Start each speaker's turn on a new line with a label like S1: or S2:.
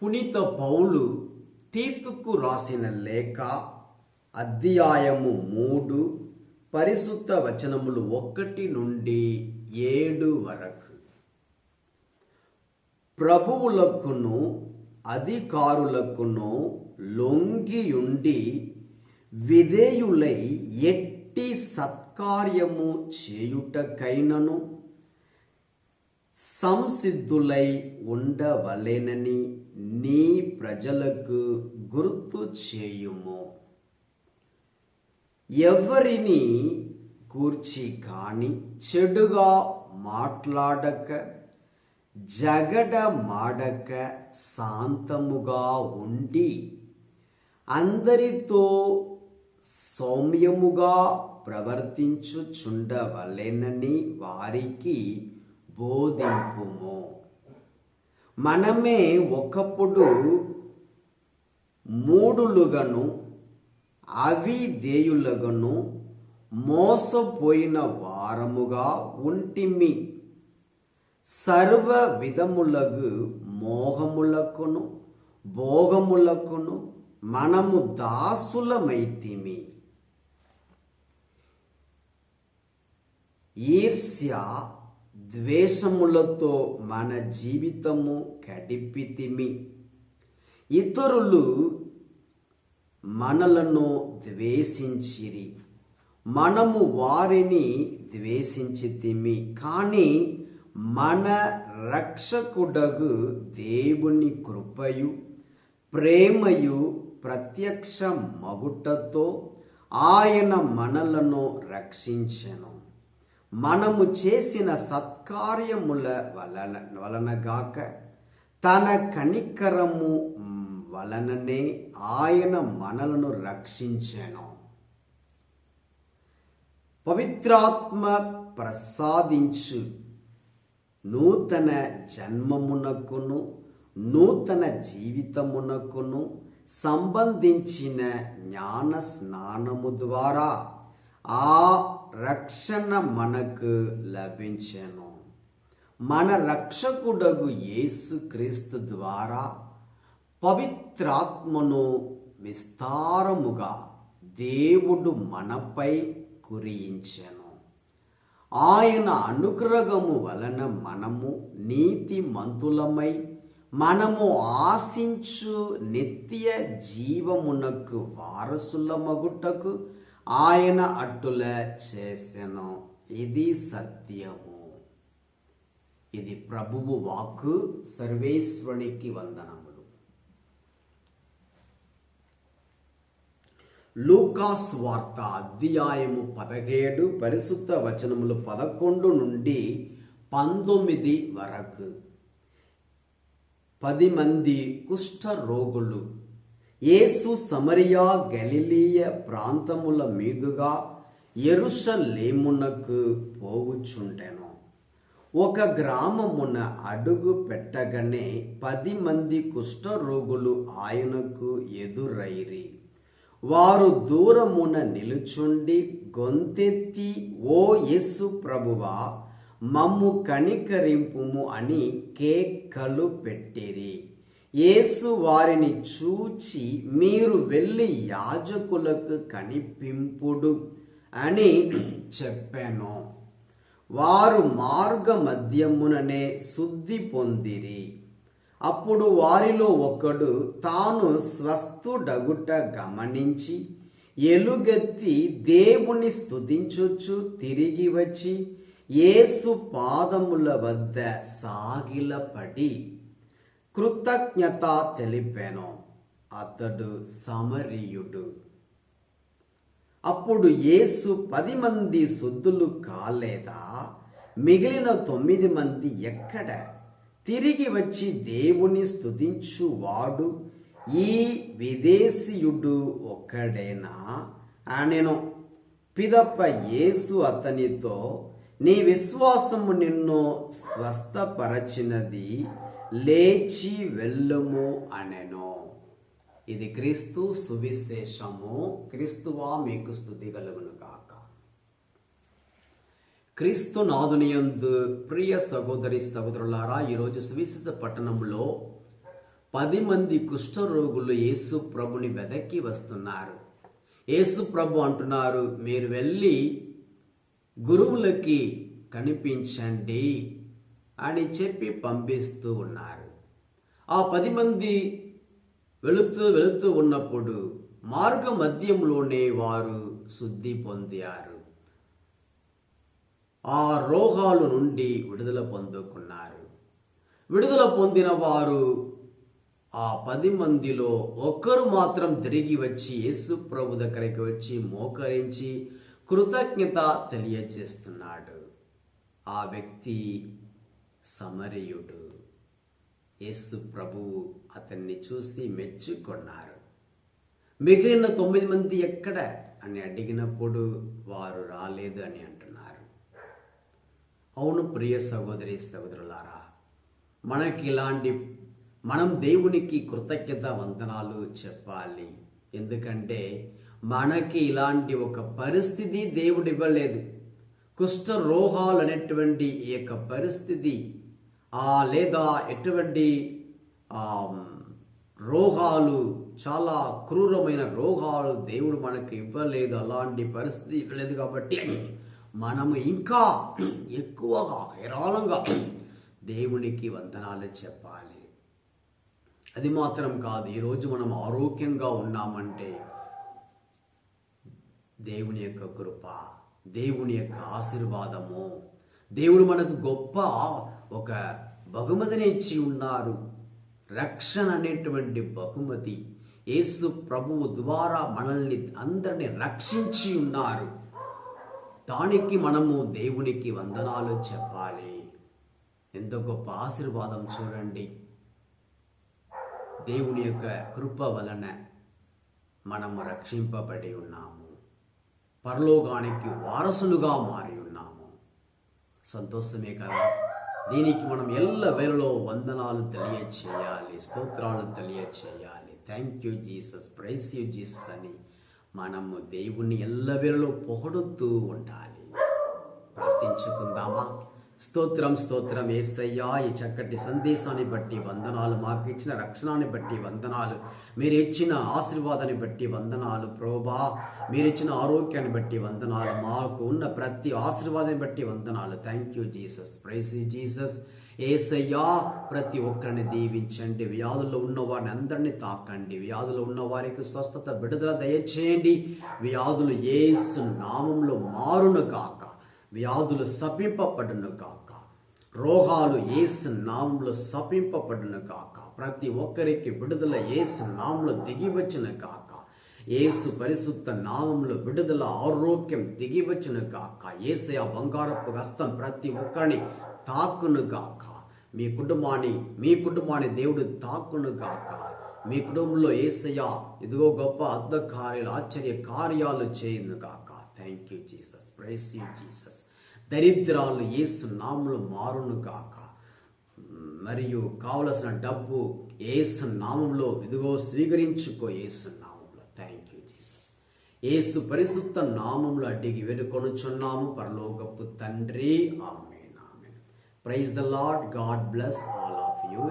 S1: పునీత పౌలు తీతుకు రాసిన లేఖ అధ్యాయము 3 పరిశుద్ధ వచనములు 1 నుండి 7 వరకు. ప్రభువులకును అధికారులకును లొంగియుండి విధేయులై ఎట్టి సత్కార్యము చేయుటకైనను సంసిద్ధులై ఉండవలెనని నీ ప్రజలకు గుర్తు చేయుము. ఎవరిని గూర్చి కాని చెడుగా మాట్లాడక జగడమాడక శాంతముగా ఉండి అందరితో సౌమ్యముగా ప్రవర్తించుచుండవలెనని వారికి బోధింపుము. మనమే ఒకప్పుడు మూఢులుగను అవిధేయులుగను మోసపోయిన వారముగా ఉంటిమి. సర్వ విధములగు మోహములకును భోగములకును మనము దాసులమైతిమి. ఈర్ష్య ద్వేషములతో మన జీవితము గడిపితిమి. ఇతరులు మనలను ద్వేషించిరి, మనము వారిని ద్వేషించితిమి. కానీ మన రక్షకుడగు దేవుని కృపయు ప్రేమయు ప్రత్యక్ష మగుటతో ఆయన మనలను రక్షించెను. మనము చేసిన సత్కార్యముల వలనగాక తన కనికరము వలననే ఆయన మనలను రక్షించెను. పవిత్రాత్మ ప్రసాదించు నూతన జన్మమునకును నూతన జీవితమునకును సంబంధించిన జ్ఞాన స్నానము ద్వారా ఆ రక్షణ మనకు లభించెను. మన రక్షకుడగు యేసు క్రీస్తు ద్వారా పవిత్రాత్మను విస్తారముగా దేవుడు మనపై కురియించెను. ఆయన అనుగ్రహము వలన మనము నీతిమంతులమై మనము ఆశించు నిత్య జీవమునకు వారసులమగుటకు ఆయన అట్టుల చేసెను. ఇది సత్యము. ఇది ప్రభువు వాక్కు. సర్వేశ్వరునికి వందనములు. లూకాస్ వార్త అధ్యాయము 17 పరిశుద్ధ వచనములు 11 నుండి 19 వరకు. 10 మంది కుష్ఠ రోగులు యేసు సమరియా గలిలయ ప్రాంతముల మీదుగా యెరూషలేమునకు పోవుచుండెను. ఒక గ్రామమున అడుగు పెట్టగానే 10 మంది కుష్ఠరోగులు ఆయనకు ఎదురైరి. వారు దూరమున నిలుచుండి గొంతెత్తి, ఓ యేసు ప్రభువా, మమ్ము కనికరింపుము అని కేకలు పెట్టిరి. యేసు వారిని చూచి, మీరు వెళ్ళి యాజకులకు కనిపింపుడు అని చెప్పాను. వారు మార్గ మధ్యముననే శుద్ధి పొందిరి. అప్పుడు వారిలో ఒకడు తాను స్వస్థుడగుట గమనించి ఎలుగెత్తి దేవుని స్తుతించుచు తిరిగి వచ్చి యేసు పాదముల వద్ద సాగిలపడి కృతజ్ఞత తెలిపాను. అతడు సమరీయుడు. అప్పుడు యేసు 10 మంది శుద్ధులు కాలేదా? మిగిలిన 9 మంది ఎక్కడ? తిరిగి వచ్చి దేవుని స్తుతించువాడు ఈ విదేశీయుడు ఒక్కడేనా అనెను. పిదప యేసు అతనితో, నీ విశ్వాసము నిన్ను స్వస్థపరచినది, లేచి వెళ్ళుము అనెను. ఇది క్రీస్తు సువిశేషము. క్రీస్తువా మీకు స్తుతి కలుగును గాక. క్రీస్తు నాదునియందు ప్రియ సహోదరి సహోదరులారా, ఈరోజు సువిశేష పట్టణంలో 10 మంది కుష్ఠరోగులు యేసు ప్రభుని వెదకి వస్తున్నారు. యేసు ప్రభు అంటున్నారు, మీరు వెళ్ళి గురువులకి కనిపించండి అని చెప్పి పంపిస్తూ ఉన్నారు. ఆ 10 మంది వెళుతూ ఉన్నప్పుడు మార్గ మధ్యంలోనే వారు శుద్ధి పొందారు. ఆ రోగాల నుండి విడుదల పొందుకున్నారు. విడుదల పొందిన వారు ఆ 10 మందిలో ఒక్కరు మాత్రం తిరిగి వచ్చి యేసు ప్రభు దగ్గరికి వచ్చి మోకరించి కృతజ్ఞత తెలియజేస్తున్నాడు. ఆ వ్యక్తి సమరయుడు. యేసు ప్రభువు అతన్ని చూసి మెచ్చుకున్నారు. మిగిలిన 9 మంది ఎక్కడ అని అడిగినప్పుడు వారు రాలేదు అని అంటున్నారు. అవును ప్రియ సహోదరి సహోదరులారా, మనం దేవునికి కృతజ్ఞత వందనాలు చెప్పాలి. ఎందుకంటే మనకి ఇలాంటి ఒక పరిస్థితి దేవుడు ఇవ్వలేదు. కుష్ఠ రోగాలు అనేటువంటి ఈ యొక్క పరిస్థితి లేదా ఎటువంటి రోగాలు, చాలా క్రూరమైన రోగాలు దేవుడు మనకు ఇవ్వలేదు. అలాంటి పరిస్థితి ఇవ్వలేదు కాబట్టి మనము ఇంకా ఎక్కువగా హేరాళంగా దేవునికి వందనాలు చెప్పాలి. అది మాత్రం కాదు, ఈరోజు మనం ఆరోగ్యంగా ఉన్నామంటే దేవుని యొక్క కృప, దేవుని యొక్క ఆశీర్వాదము, దేవుడు మనకు గొప్ప ఒక బహుమతిని ఇచ్చి ఉన్నారు. రక్షణ అనేటువంటి బహుమతి యేసు ప్రభువు ద్వారా మనల్ని అందరిని రక్షించి ఉన్నారు. దానికి మనము దేవునికి వందనాలు చెప్పాలి. ఎంతో గొప్ప ఆశీర్వాదం చూడండి. దేవుని యొక్క కృప వలన మనము రక్షింపబడి ఉన్నాము. పరలోకానికి వారసులుగా మారి ఉన్నాము. సంతోషమే కదా. దీనికి మనం ఎల్లవేళలో వందనాలు తెలియచేయాలి, స్తోత్రాలు తెలియచేయాలి. Thank you Jesus, praise you Jesus అని మనము దేవుణ్ణి ఎల్లవేళలో పొగడుతూ ఉండాలి. ప్రార్థించుకుందామా? స్తోత్రం స్తోత్రం యేసయ్యా, ఈ చక్కటి సందేశాన్ని బట్టి వందనాలు, మాకు ఇచ్చిన రక్షణని బట్టి వందనాలు, మీరు ఇచ్చిన ఆశీర్వాదాన్ని బట్టి వందనాలు ప్రభువా, మీరు ఇచ్చిన ఆరోగ్యాన్ని బట్టి వందనాలు, మాకు ఉన్న ప్రతి ఆశీర్వాదాన్ని బట్టి వందనాలు. Thank you Jesus, praise you Jesus. యేసయ్యా, ప్రతి ఒక్కరిని దీవించండి. వ్యాధుల్లో ఉన్న వారిని అందరినీ తాకండి. వ్యాధులు ఉన్న వారికి స్వస్థత, విడుదల దయచేయండి. వ్యాధులు యేసు నామంలో మారును కాక, వ్యాధులు శపింపబడును కాక, రోగాలు యేసు నామంలో శపింపబడును కాక, ప్రతి ఒక్కరికి విడుదల యేసు నామంలో దిగివచ్చును కాక, యేసు పరిశుద్ధ నామంలో విడుదల, ఆరోగ్యం దిగివచ్చును కాక, యేసయ్య బంగారపు హస్తం ప్రతి ఒక్కరిని తాకును గాక, మీ కుటుంబాన్ని దేవుడు తాకును గాక, మీ కుటుంబంలో యేసయ్య ఇదిగో గొప్ప అద్భుత కార్యాలు, ఆశ్చర్య కార్యాలు చేయును గాక. Thank you Jesus, praise you Jesus. దరిద్రాలు యేసు నామములో మారును గాక. మరియు కావలసిన డబ్బు యేసు నామములో ఇదిగో స్వీకరించుకో యేసు నామములో. Thank you Jesus. యేసు పరిశుద్ధ నామములో అడిగి వేడుకొనుచున్నాము పరలోకపు తండ్రి. Amen, amen. Praise the Lord. God bless all of you.